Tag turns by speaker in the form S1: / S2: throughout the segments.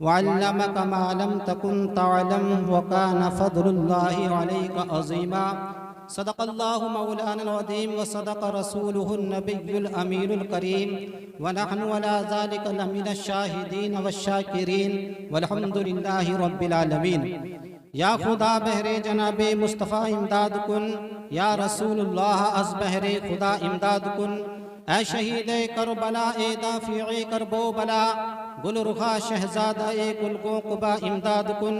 S1: वअल्लमक मा लम तकुन तअलम व कान फज़लुल्लाहि अलैका अज़ीमा। सदक़ल्लाहु मौलाना अज़ीम व सदक़ रसूलुहुन नबियुल अमीनुल करीम व नहनु अला ज़ालिका लमिनश शाहिदीन वश्शाकिरीन वल्हम्दुलिल्लाहि रब्बिल आलमीन। या खुदा बहरे जनाबे मुस्तफ़ा इमदाद कुन, या रसूलुल्लाह अज़ बहरे खुदा इमदाद कुन। ऐ शहीद करबला ए दाफ़िए करबो बला, गुलरुखा शहज़ादा ए गुलगो कुबा इमदाद कुन।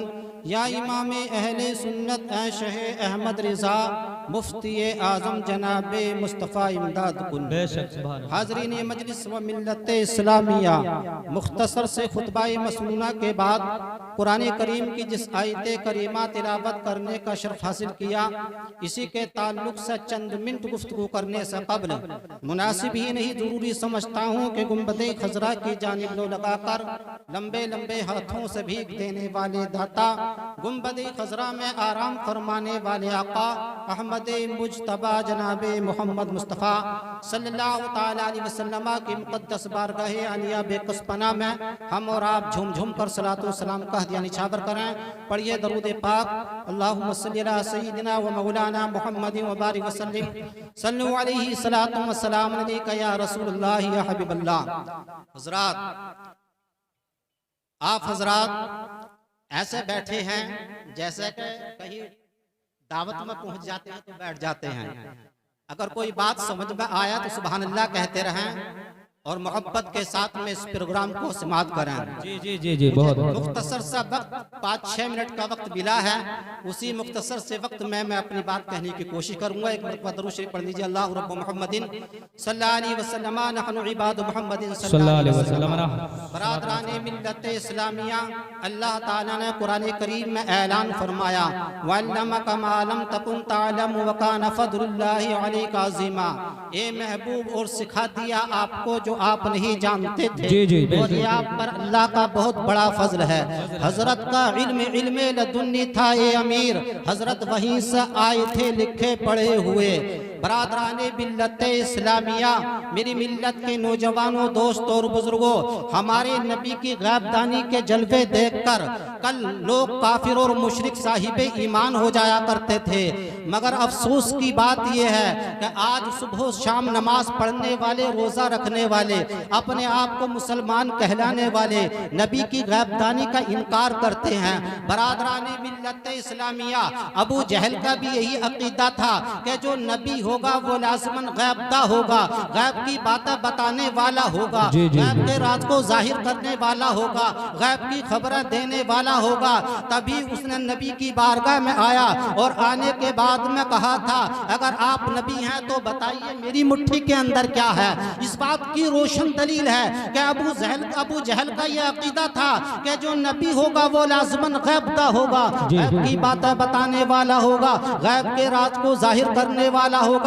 S1: या इमाम अहले सुन्नत ऐ शह अहमद रिज़ा मुफ्ती आज़म जनाबे मुस्तफ़ा इमदाद कुन। हाज़रीन मजलिस व मिल्लत इस्लामिया, मुख्तसर से खुतबाए मसनूना के बाद कुरान करीम की जिस आयत करीमा तिलावत करने का शर्फ हासिल किया, इसी के ताल्लुक से चंद मिनट गुफ्तगू करने से कब्ल मुनासिब ही नहीं ज़रूरी समझता हूँ कि गुंबद खजरा की जानिब लो लगाकर लंबे लंबे हाथों से भीग देने वाले दाता, गुंबद खजरा में आराम फरमाने वाले आका अहमद मुज्तबा जनाबे मोहम्मद मुस्तफ़ा सल्लल्लाहु ताला अलैहि वसल्लम की मुक़द्दस बारगाह आलिया बेकसपना में हम और आप झूम झूम कर सलातो सलाम कह दिया निछावर करें। पढ़िए दरूद पाक। अल्लाहुम्मा सल्ली अला सय्यिदिना व मौलाना मुहम्मदिन व बारिक वसल्लिम सल्लु अलैहि सलातु व सलाम अलैका या रसूलुल्लाह या हबीबल्लाह। हज़रात, आप हज़रात ऐसे बैठे हैं जैसे कि कहीं दावत में पहुंच जाते हैं तो बैठ जाते हैं। अगर कोई बात समझ में आया तो सुभान अल्लाह कहते रहें और मोहब्बत के साथ में इस प्रोग्राम को समाप्त करें।
S2: जी जी जी जी बहुत
S1: मुख्तसर सा वक्त 5-6 मिनट का वक्त मिला है, उसी मुख्तसर से वक्त में मैं अपनी बात कहने की कोशिश करूंगा। एक मरतबा दरूद शरीफ पढ़ लीजिए। अल्लाहु रब्बु मुहम्मदिन सल्लल्लाहु अलैहि वसल्लम नहनु इबादु मुहम्मदिन सल्लल्लाहु अलैहि वसल्लम। बरादराने मिल्लत इस्लामिया, अल्लाह ताला ने कुरान करीम में ऐलान फरमाया वअल्लमक मा लम तकुन तअलम व कान फज़लुल्लाहि अलैका अज़ीमा। ए महबूब, और सिखा दिया आपको जो आप नहीं जानते थे।
S2: जी जी
S1: और ये आप पर अल्लाह का बहुत बड़ा फजल है। हजरत का इल्म लदुन्नी था ये अमीर, हजरत वहीं से आए थे लिखे पढ़े हुए। बरादराने मिल्लत इस्लामिया, मेरी मिल्लत के नौजवानों, दोस्तों और बुजुर्गों, हमारे नबी की गैबदानी के जलवे देखकर कल लोग काफिर और मुशरिक साहिबे ईमान हो जाया करते थे, मगर अफसोस की बात यह है कि आज सुबह शाम नमाज पढ़ने वाले, रोजा रखने वाले, अपने आप को मुसलमान कहलाने वाले नबी की गैबदानी का इनकार करते हैं। बरादराने मिल्लत इस्लामिया, अबू जहल का भी यही अकीदा था कि जो नबी होगा वो लाज़िमन गैबदा होगा, गैब की बातें बताने वाला होगा, गैब के राज को जाहिर करने वाला होगा, गैब की खबरें देने वाला होगा। तभी उसने नबी की बारगाह में आया और आने के बाद में कहा था अगर आप नबी हैं तो बताइए मेरी मुट्ठी के अंदर क्या है। इस बात की रोशन दलील है कि अबू जहल का यह अकीदा था कि जो नबी होगा वो लाज़िमन गैबदा होगा, गैब की बातें बताने वाला होगा, गैब के राज को जाहिर करने वाला होगा।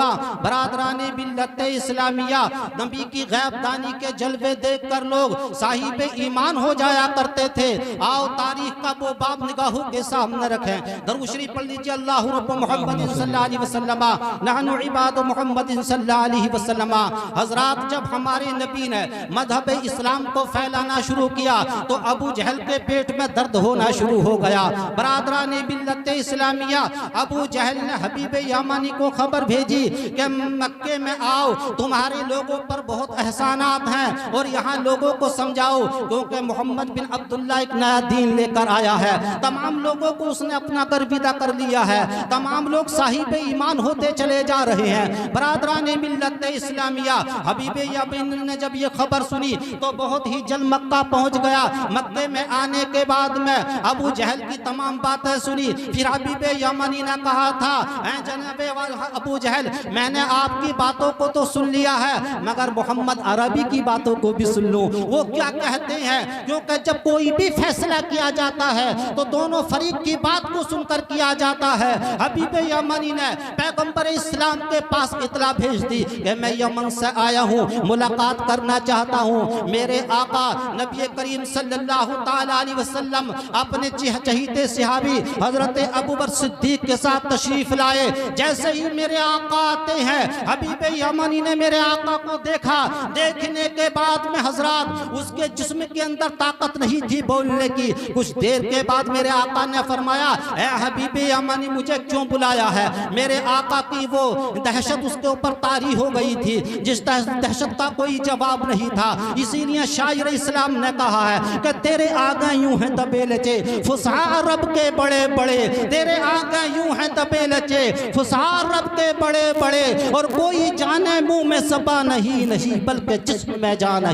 S1: बरादराने मिल्लत इस्लामिया, नबी की गैबदानी के जलवे देखकर लोग साहिबे ईमान हो जाया करते थे। आओ तारीख का वो बाब निगाहों के सामने रखें। दरूद शरीफ पढ़ लीजिए। अल्लाहु रब्बु मुहम्मदिन सल्लल्लाहु अलैहि वसल्लम नहनु इबादु मुहम्मदिन सल्लल्लाहु अलैहि वसल्लम। हजरात, जब हमारे नबी ने मजहब इस्लाम को फैलाना शुरू किया तो अबू जहल के पेट में दर्द होना शुरू हो गया। बरादराने मिल्लत इस्लामिया, अबू जहल ने हबीब यमानी को खबर भेजी कि मक्के में आओ, तुम्हारे लोगों पर बहुत एहसानात हैं और यहाँ लोगों को समझाओ, क्योंकि मोहम्मद बिन अब्दुल्ला एक नया दीन लेकर आया है। तमाम लोगों को उसने अपना कर विदा कर लिया है, तमाम लोग साहिबे ईमान होते चले जा रहे हैं। बरादराने मिल्लत इस्लामिया, हबीब यमानी ने जब ये खबर सुनी तो बहुत ही जल्द मक्का पहुंच गया। मक्के में आने के बाद में अबू जहल की तमाम बातें सुनी। फिर हबीब यमानी ने कहा था जनाबे अबू जहल, मैंने आपकी बातों को तो सुन लिया है मगर मोहम्मद अरबी की बातों को भी सुन लो, वो क्या कहते हैं। क्योंकि जब कोई भी फैसला किया जाता है तो दोनों फरीक की बात को सुनकर किया जाता है। हबीब यमानी ने पैगंबर इस्लाम के पास इतला भेज दी कि मैं यमन से आया हूँ, मुलाकात करना चाहता हूँ। मेरे आका नबी करीम सल्लल्लाहु ताला अलैहि वसल्लम अपने चहीते सहाबी हजरत अबू बकर सिद्दीक के साथ तशरीफ लाए। जैसे ही मेरे आका आका आते हैं। हबीब यमनी ने मेरे आका को देखा, देखने के बाद में हजरत उसके जिस्म के अंदर ताकत नहीं थी बोलने की। कुछ देर के बाद मेरे आका ने फरमाया, ऐ हबीब यमनी मुझे क्यों बुलाया है? मेरे आका की वो दहशत उसके ऊपर तारी हो गई थी, जिस दहशत का कोई जवाब नहीं था। इसीलिए शायर इस्लाम ने कहा है कि तेरे आगे यूं हैं दबे लचे फुसहा रब के बड़े बड़े, तेरे आगे यूं हैं दबे लचे फुसहा रब के बड़े बड़े, और कोई जाने मुंह में सबा नहीं बल्कि जिस्म में जान है।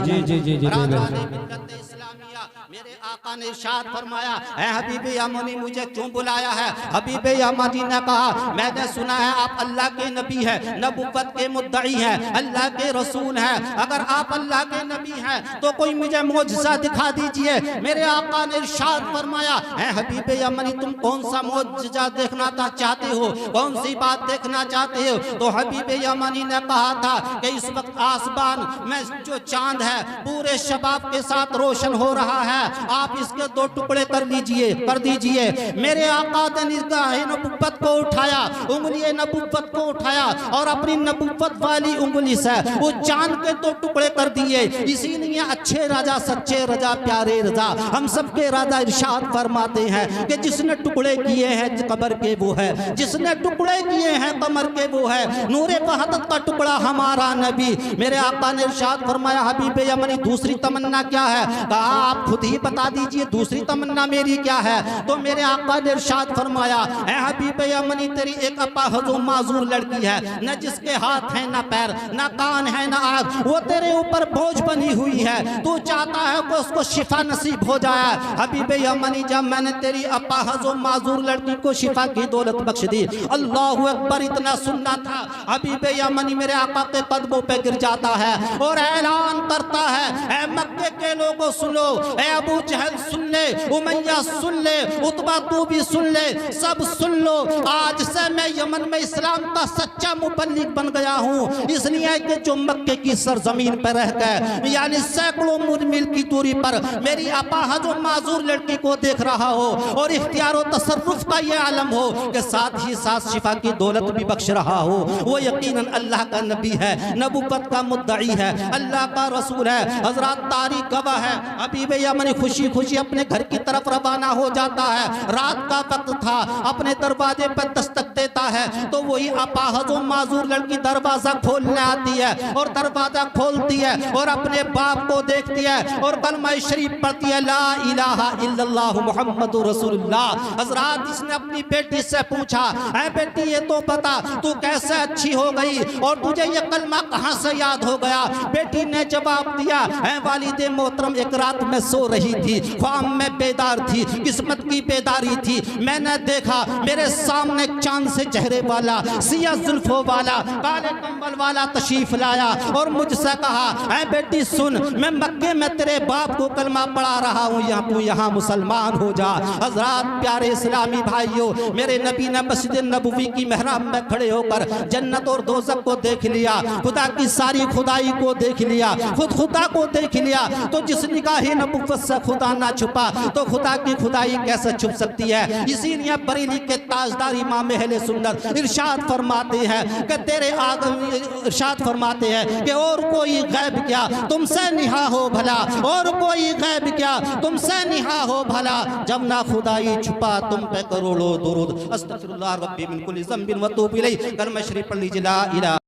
S1: मेरे आका ने इरशाद फरमाया, ऐ हबीब यमनी मुझे क्यों बुलाया है? हबीब यमनी ने कहा, मैंने सुना है आप अल्लाह के नबी हैं, नबुव्वत के मुद्दई हैं, अल्लाह के रसूल हैं। अगर आप अल्लाह के नबी हैं तो कोई मुझे मौजज़ा दिखा दीजिए। मेरे आका ने इरशाद फरमाया, ऐ हबीब यमनी तुम कौन सा मौजज़ा देखना चाहते हो, कौन सी बात देखना चाहते हो? तो हबीब यमनी ने कहा था कि इस वक्त आसमान में जो चांद है पूरे शबाब के साथ रोशन हो रहा है, आप इसके दो टुकड़े कर दीजिए। मेरे आका ने निगाह नबुव्वत को उठाया, उंगली नबुव्वत को उठाया और अपनी नबुव्वत वाली उंगली से वो चांद के दो टुकड़े कर दिए। इसीलिए अच्छे राजा, सच्चे राजा, प्यारे राजा, हम सबके राजा इरशाद फरमाते हैं कि जिसने टुकड़े किए हैं कमर के वो है, जिसने टुकड़े किए हैं कमर के वो है, नूरे वहदत का टुकड़ा हमारा नबी। मेरे आका ने इरशाद फरमाया, हबीब यमनी दूसरी तमन्ना क्या है? कहा आप खुद ही बता दीजिए दूसरी तमन्ना मेरी क्या है? तो मेरे आका ने इरशाद फरमाया, ऐ हबीब यमनी तेरी एक अपाहजो माजूर लड़की है, न जिसके हाथ है न पैर न कान है न आँख, वो तेरे ऊपर बोझ बनी हुई है, तू चाहता है कि उसको शिफा नसीब हो जाए। हबीब यमनी जब मैंने तेरी अपाहजो माजूर लड़की को शिफा की दौलत बख्श दी, अल्लाहु अकबर इतना सुनना था, हबीब यमनी मेरे आका के कदमों पे गिर जाता है और ऐलान करता है, ऐ मक्के के लोगों सुनो, ऐ अबू जहल सुन ले, उमैया सुन ले, उतबा तू भी सुन ले, सब सुन लो, आज से मैं यमन में इस्लाम का सच्चा मुबल्लिग बन गया हूँ। इसलिए कि जो मक्के की सरजमीन पर रहकर यानी सैकड़ों मील की दूरी पर मेरी अपाहज और माजूर लड़की को देख रहा हो और इख्तियार और तसर्रुफ का ये आलम हो कि साथ ही साथ शिफा की दौलत भी बख्श रहा हो, वो यकीनन अल्लाह का नबी है, नबुव्वत का मुद्दई है, अल्लाह का रसूल है। हजरत तारीख गवाह है, हबीब यमनी खुशी खुशी अपने घर की तरफ रवाना हो जाता है। रात का वक्त था, अपने दरवाजे पर दस्तक देता है तो वही अपाहज और माजूर लड़की दरवाजा खोलने आती है और दरवाजा खोलती है और अपने बाप को देखती है और कलमा शरीफ पढ़ती है, ला इलाहा इल्लल्लाह मुहम्मदुर रसूलुल्लाह। हजरत इसने अपनी बेटी से पूछा, ऐ बेटी ये तो बता तू कैसे अच्छी हो गई और तुझे ये कलमा कहाँ से याद हो गया? बेटी ने जवाब दिया, ऐ वालिदे मोहतरम एक रात में सो रही थी, ख्वाब में बेदार थी, किस्मत की बेदारी थी, मैंने देखा मेरे सामने चांद से चेहरे वाला, सिया जुल्फों वाला, काले कंबल वाला तशरीफ लाया और मुझसे कहा, ऐ बेटी सुन, मैं मक्के में तेरे बाप को कलमा पढ़ा रहा हूँ, तू यहाँ मुसलमान हो जा। हजरत प्यारे इस्लामी भाइयों, मेरे नबी ने मस्जिद नबवी की मेहराब में खड़े होकर जन्नत और दोज़ख को देख लिया, खुदा की सारी खुदाई को देख लिया, खुद खुदा को देख लिया। तो जिस निगाह नबुव्वत से खुदा ना छुपा तो खुदा की खुदाई कैसे छुप सकती है? इसीलिए बरेली के ताजदार इमाम अहले सुन्नत इरशाद फरमाते हैं कि तेरे आगे इरशाद फरमाते हैं कि और कोई गैब क्या तुमसे निहा हो भला, और कोई गैब क्या तुमसे निहा हो भला, जब ना खुदाई छुपा तुम पे करोड़ों दुरूद। अस्तगफिरुल्लाह रब्बी मिन कुल्ली ज़ंबिन व तूबु इलैह। कलमा शरीफ पढ़ लीजिए, ला इलाहा